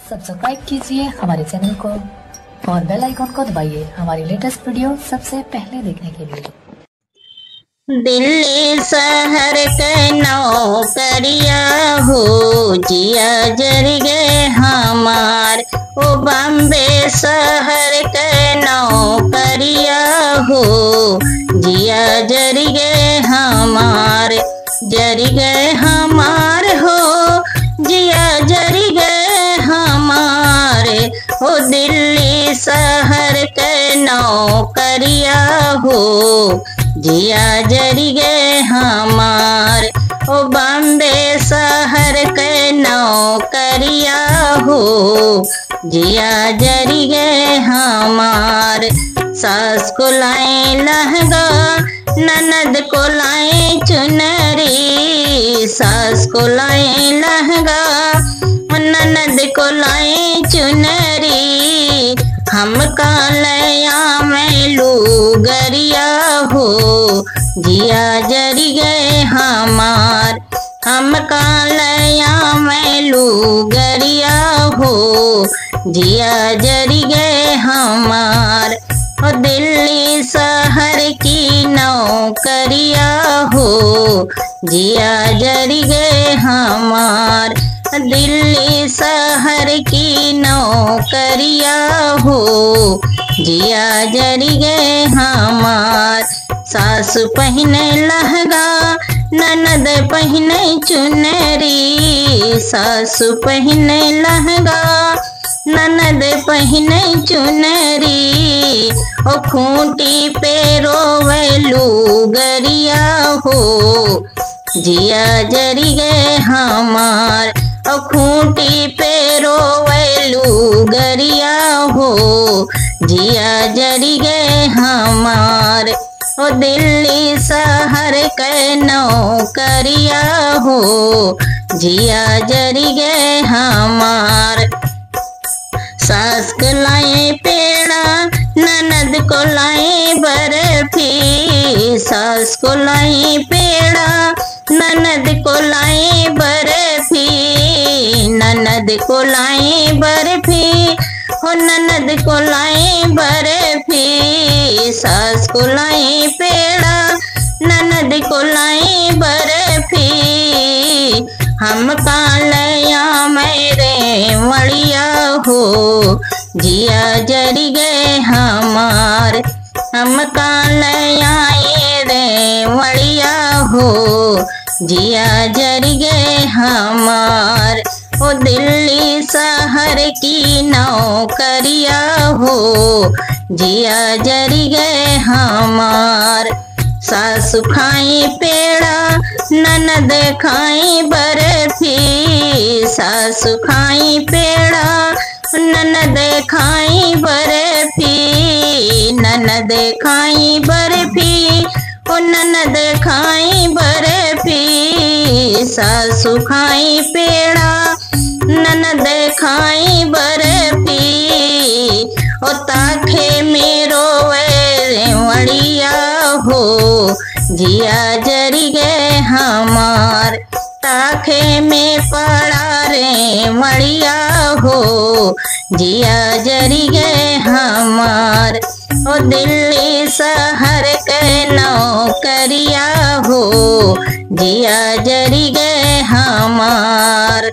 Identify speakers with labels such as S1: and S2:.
S1: Subscribe कीजिए हमारे channel को और बेल आइकॉन को दबाइए हमारी लेटेस्ट वीडियो सबसे पहले देखने के लिए।
S2: दिल्ली शहर के नौकरिया हो जिया जर गए हमार, ओ बॉम्बे शहर के नौकरिया हो जिया जर गए हमार, जर गए हमार हो जिया जर गए हमारे, ओ दिल्ली शहर के नौकरिया हो जिया जरी गए हमार, ओ बॉम्बे शहर के नौकरिया हो जिया जरी गए हमार। सास को लाए लहंगा ननद को लाए चुनरी, सास को लाए लहंगा ननद को लाए चुनरी, हम कालया में लूगरिया हो जिया जरी गए हमार, हम कालया में लूगरिया हो जिया जरी गए हमार, ओ दिल्ली शहर की नौकरिया हो जिया जरी गए हमार, दिल्ली शहर की नौकरिया हो जिया जरी गए हमार। सासु पहने लहंगा ननद पहने चुनरी, सासु पहने लहंगा ननद पहने चुनरी, ओ खूंटी पे रोवे लूगरिया हो जिया जरी गए हमार, ओ खूंटी पे रोवे लूगरिया हो जिया जरी गए हमार, ओ दिल्ली शहर के नौकरिया हो जिया जरी गए हमार। सास को लाए पेड़ा ननद को लाए बर्फी, सास को लाए पेड़ा ननद को लाए बर्फी, ननद को लाए बर्फी, हो ननद को लाए बर्फी, सास को लाए पेड़ा ननद को लाए बर्फी, हम कालया मेरे मड़िया हो जिया जरी गए हमार, हम कालया रे मड़िया हो जिया जरी गए हमार, ओ दिल्ली शहर की नौकरिया हो जिया जरी गए हमार। सासु खाई पेड़ा ननद खाई बर्फी, सासु खाई पेड़ा ननद खाई बर्फी, ननद खाई बर्फी, ओ ननद खाई बर्फी, सासु खाई पेड़ा ननद खाई बर्फी, ओ ताखे मेरो वड़िया हो जिया जरी गए हमार, ताखे में पड़ा रे मड़िया हो जिया जरी गए हमार, ओ दिल्ली शहर के नौकरिया हो जिया जरी गए हमार।